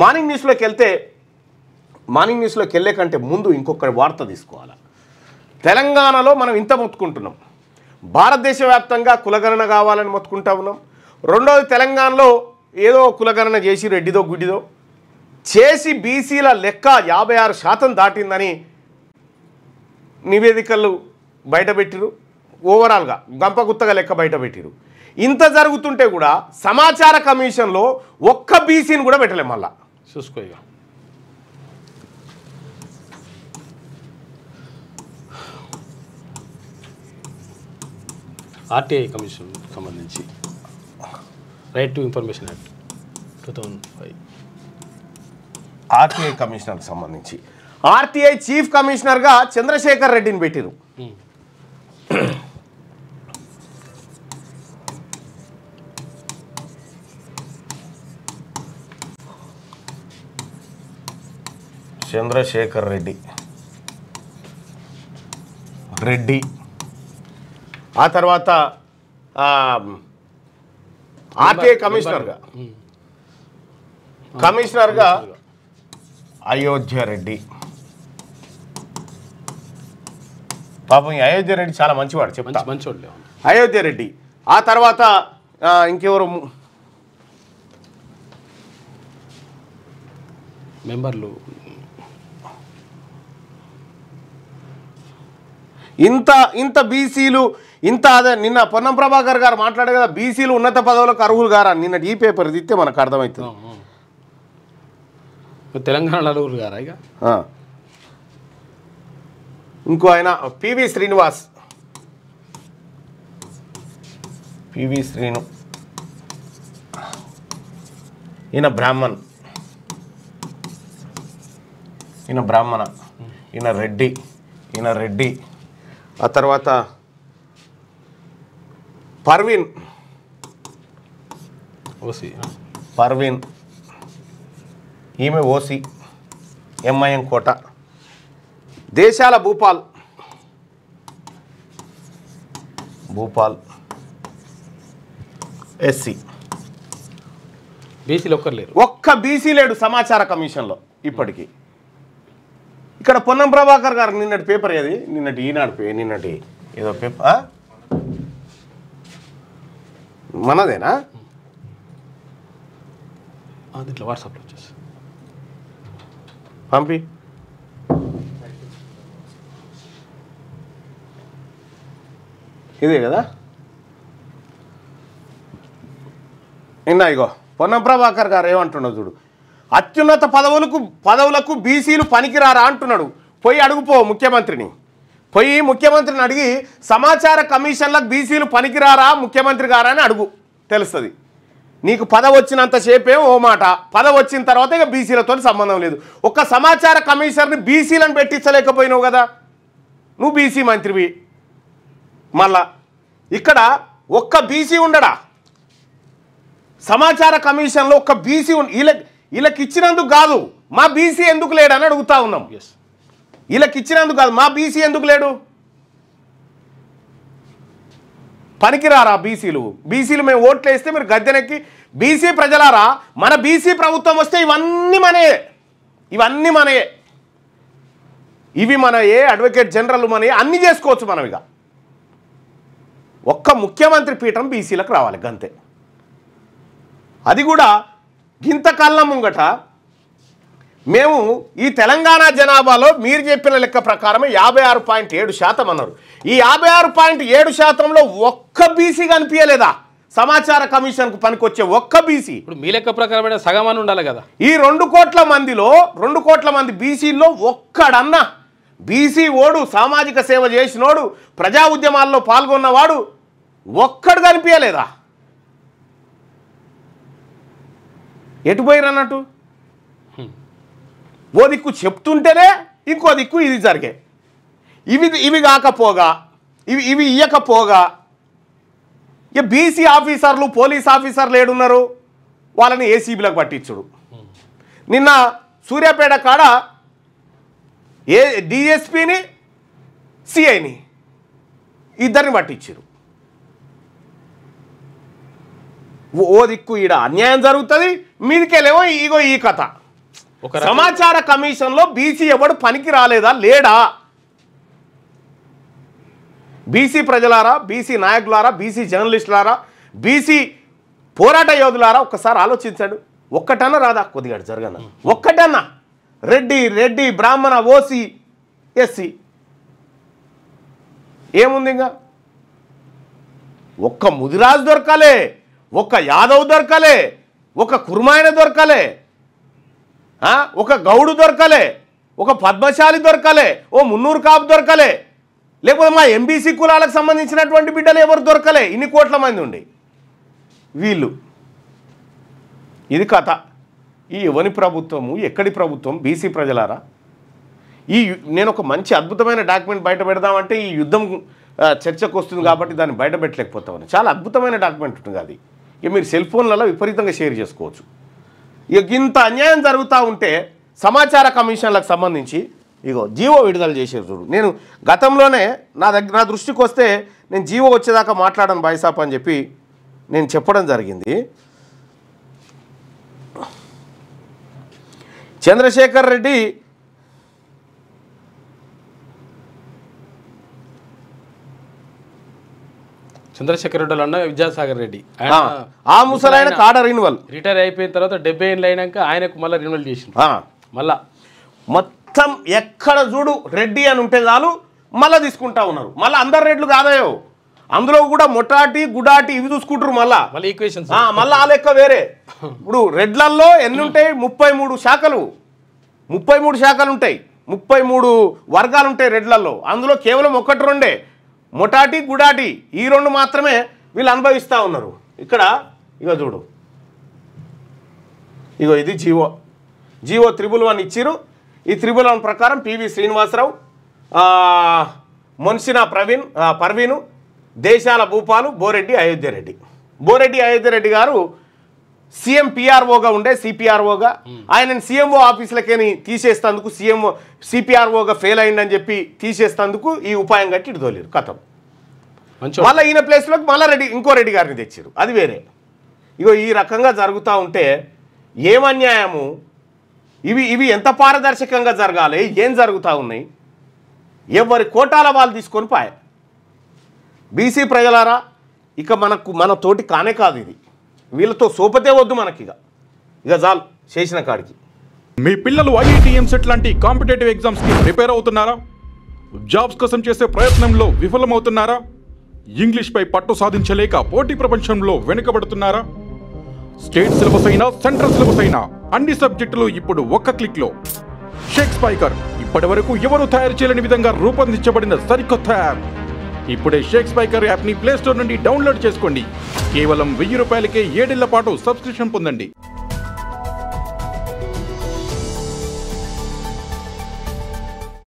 Morning న్యూస్లోకి వెళ్ళే కంటే ముందు ఇంకొక వార్త తీసుకోవాలి. తెలంగాణలో మనం ఇంత మొత్తుకుంటున్నాం, భారతదేశ వ్యాప్తంగా కులగణన కావాలని మొత్తుకుంటా ఉన్నాం. రెండోది తెలంగాణలో ఏదో కులగణన చేసి రెడ్డిదో గుడ్డిదో చేసి బీసీల లెక్క 56% దాటిందని నివేదికలు బయటపెట్టిరు. ఓవరాల్గా గంపగుత్తగా లెక్క బయటపెట్టిరు. ఇంత జరుగుతుంటే కూడా సమాచార కమిషన్లో ఒక్క బీసీని కూడా పెట్టలేం. మళ్ళా చూసుకో ఇక ఆర్టీఐ కమిషన్ సంబంధించి right to information act 2005 RTI కమిషనర్కి సంబంధించి ఆర్టీఐ చీఫ్ కమిషనర్గా చంద్రశేఖర్ రెడ్డిని పెట్టిరు. చంద్రశేఖర్ రెడ్డి ఆ తర్వాత ఆర్టీఐ కమిషనర్గా అయోధ్య రెడ్డి. పాపం ఈ అయోధ్య రెడ్డి చాలా మంచివాడు, చెప్తా. మంచివాడు అయోధ్య రెడ్డి. ఆ తర్వాత ఇంకెవరు మెంబర్లు ఇంత బీసీలు ఇంత అదే నిన్న పొన్నం ప్రభాకర్ గారు మాట్లాడే కదా, బీసీలు ఉన్నత పదవులకు అర్హులు గారా. నిన్న ఈ పేపర్ తీస్తే మనకు అర్థమవుతుంది. తెలంగాణ అర్హులు గారా. ఇక ఇంకో ఆయన పివి శ్రీను, ఈయన బ్రాహ్మణ, ఈయన రెడ్డి. ఆ తర్వాత పర్వీన్, ఈమె ఓసీ, ఎంఐఎం కోట. దేశాల భూపాల్ ఎస్సీ. బీసీలు ఒక్కరు లేరు, ఒక్క బీసీ లేడు సమాచార కమిషన్లో ఇప్పటికీ. ఇక్కడ పొన్నం ప్రభాకర్ గారు నిన్నటి పేపర్ ఏది, నిన్నటి ఏదో పేపర్ మనదేనా, దీంట్లో వాట్సాప్లో వచ్చేసి పంపి. ఇదే కదా నిన్న. ఇగో పొన్నం ప్రభాకర్ గారు ఏమంటున్నాడు చూడు, అత్యున్నత పదవులకు బీసీలు పనికిరారా అంటున్నాడు. పోయి అడుగుపో ముఖ్యమంత్రిని అడిగి సమాచార కమిషన్లకు బీసీలు పనికిరారా ముఖ్యమంత్రి గారా అని అడుగు, తెలుస్తుంది నీకు. పదవి వచ్చినంతసేపే ఓ మాట, పదవి వచ్చిన తర్వాత ఇక బీసీలతో సంబంధం లేదు. ఒక్క సమాచార కమిషనర్ని బీసీలను పెట్టించలేకపోయినావు కదా, నువ్వు బీసీ మంత్రివి. మళ్ళా ఇక్కడ ఒక్క బీసీ ఉండడా సమాచార కమిషన్లో? ఒక్క బీసీ వీళ్ళకి ఇచ్చినందుకు కాదు, మా బీసీ ఎందుకు లేడని అడుగుతా ఉన్నాం. వీళ్ళకి ఇచ్చినందుకు కాదు, మా బీసీ ఎందుకు లేడు? పనికిరారా బీసీలు మేము ఓట్లు వేస్తే మీరు గద్దెనెక్కి, బీసీ ప్రజలారా మన బీసీ ప్రభుత్వం వస్తే ఇవన్నీ మనయే, ఇవి మనయే, అడ్వకేట్ జనరల్ మనయే, అన్నీ చేసుకోవచ్చు మనం. ఇక ఒక్క ముఖ్యమంత్రి పీఠం బీసీలకు రావాలి గంతే. అది కూడా గింతకాలం ముంగట మేము ఈ తెలంగాణ జనాభాలో మీరు చెప్పిన లెక్క ప్రకారం 56.7% అన్నారు. ఈ 56.7%లో ఒక్క బీసీ కనిపించలేదా సమాచార కమిషన్కు పనికొచ్చే ఒక్క బీసీ? ఇప్పుడు మీ లెక్క ప్రకారమైన సగం అని ఉండాలి కదా. ఈ 2 కోట్ల మంది బీసీల్లో ఒక్కడన్నా బీసీ ఓడు, సామాజిక సేవ చేసినోడు, ప్రజా ఉద్యమాల్లో పాల్గొన్నవాడు ఒక్కడు కనిపించలేదా? ఎటుపోయిరన్నట్టు ఓ దిక్కు చెప్తుంటేనే ఇంకో దిక్కు ఇది జరిగే. ఇవి కాకపోగా ఇవి ఇయ్యకపోగా ఇక బీసీ ఆఫీసర్లు, పోలీస్ ఆఫీసర్లు ఏడున్నారు, వాళ్ళని ఏసీబీలకు పట్టించుడు. నిన్న సూర్యాపేట కాడ డిఎస్పీని, సిఐని ఇద్దరిని పట్టించారు. ఓ దిక్కు ఈడ అన్యాయం జరుగుతుంది, మీదికెళ్ళేమో ఇగో ఈ కథ. సమాచార కమిషన్లో బీసీ ఎవడు పనికి రాలేదా లేడా? బీసీ ప్రజలారా, బీసీ నాయకులారా, బీసీ జర్నలిస్టులారా, బీసీ పోరాట యోధులారా ఒక్కసారి ఆలోచించండి. ఒక్కటన్నా రాదా? కొద్దిగా జరగన ఒక్కటన్నా. రెడ్డి బ్రాహ్మణ, ఓసీ, ఎస్సీ ఏముంది? ఇంకా ఒక్క ముదిరాజు దొరకలే, ఒక్క యాదవ్ దొరకలే, ఒక కుర్మాయన దొరకలే, ఒక గౌడు దొరకలే, ఒక పద్మశాలి దొరకలే, ఓ మున్నూరు కాపు దొరకలే, లేకపోతే మా ఎంబీసీ కులాలకు సంబంధించినటువంటి బిడ్డలు ఎవరు దొరకలే. ఇన్ని కోట్ల మంది ఉండి వీళ్ళు. ఇది కథ. ఈ ఎవని ప్రభుత్వము, ఎక్కడి ప్రభుత్వం? బీసీ ప్రజలారా, నేను ఒక మంచి అద్భుతమైన డాక్యుమెంట్ బయట పెడదామంటే ఈ యుద్ధం చర్చకు వస్తుంది కాబట్టి దాన్ని బయట పెట్టలేకపోతామని. చాలా అద్భుతమైన డాక్యుమెంట్ ఉంటుంది అది. ఇక మీరు సెల్ ఫోన్లలో విపరీతంగా షేర్ చేసుకోవచ్చు. ఇక ఇంత అన్యాయం జరుగుతూ ఉంటే సమాచార కమిషన్లకు సంబంధించి ఇగో జీవో విడుదల చేసేది చూడు. నేను గతంలోనే నా దృష్టికి వస్తే నేను జీవో వచ్చేదాకా మాట్లాడను బాయ్సాప్ అని చెప్పి నేను చెప్పడం జరిగింది. చంద్రశేఖర్ రెడ్డి అన్న విద్యాసాగర్ రెడ్డి ఆ ముసలైన కాడ రిన్యువల్ రిటైర్ అయిపోయిన తర్వాత 70 ఏళ్ళు అయినాక ఆయనకు మళ్ళీ రిన్యువల్ చేసింది. మళ్ళా మొత్తం ఎక్కడ చూడు రెడ్డి అని ఉంటే చాలు మళ్ళీ తీసుకుంటా ఉన్నారు. మళ్ళీ అందరు రెడ్లు కాదయో, అందులో కూడా మొటాటి గుడాటి ఇవి చూసుకుంటారు. మళ్ళీ ఈక్వేషన్స్ మళ్ళీ ఆ లెక్క వేరే. ఇప్పుడు రెడ్లల్లో ఎన్ని ఉంటాయి? 33 శాఖలు, 33 శాఖలు ఉంటాయి, 33 వర్గాలు ఉంటాయి రెడ్లల్లో. అందులో కేవలం 1-2 మొటాటి గుడాటి, ఈ 2 మాత్రమే వీళ్ళు అనుభవిస్తూ ఉన్నారు. ఇక్కడ ఇగో చూడు, ఇగో ఇది జీవో 311 ఇచ్చిరు. ఈ 311 ప్రకారం పివి శ్రీనివాసరావు, మొన్సినా పర్వీను, దేశాల భూపాలు, బోరెడ్డి అయోధ్యరెడ్డి గారు సీఎం పిఆర్ఓగా ఉండే, సిపిఆర్ఓగా ఆయనని సీఎంఓ ఆఫీసులకేని తీసేస్తందుకు, సిపిఆర్ఓగా ఫెయిల్ అయిందని చెప్పి తీసేస్తందుకు ఈ ఉపాయం కట్టి ఇటు తోలేరు కథం. మళ్ళీ ఈయన ప్లేస్లోకి మళ్ళీ ఇంకో రెడ్డి గారిని తెచ్చారు. అది వేరే. ఇగో ఈ రకంగా జరుగుతూ ఉంటే ఏమన్యాయము! ఇవి ఎంత పారదర్శకంగా జరగాలి? ఏం జరుగుతూ ఉన్నాయి? ఎవరి కోటాల వాళ్ళు తీసుకొని పాయ. బీసీ ప్రజలారా, ఇక మన తోటి కానే కాదు ఇది. వీళ్ళతో సోపతే వద్దు మనకి. ఇక చాలు చేసిన కాడికి. మీ పిల్లలు ఐఐటిఎం సెట్ లాంటి కాంపిటేటివ్ ఎగ్జామ్స్కి ప్రిపేర్ అవుతున్నారా? జాబ్స్ కోసం చేసే ప్రయత్నంలో విఫలమవుతున్నారా? ఇంగ్లీష్పై పట్టు సాధించలేక పోటీ ప్రపంచంలో వెనుకబడుతున్నారా? స్టేట్ సిలబస్ అయినా సెంట్రల్ సిలబస్ అయినా అన్ని సబ్జెక్టులు ఇప్పుడు ఒక్క క్లిక్లో. షేక్ స్పైకర్ ఇప్పటి వరకు ఎవరు తయారు చేయలేని విధంగా రూపొందించబడిన సరికొత్త యాప్. ఇప్పుడే షేక్ స్పైకర్ యాప్ని ప్లేస్టోర్ నుండి డౌన్లోడ్ చేసుకోండి. కేవలం 1000 రూపాయలకే 7 ఏళ్ల పాటు సబ్స్క్రిప్షన్ పొందండి.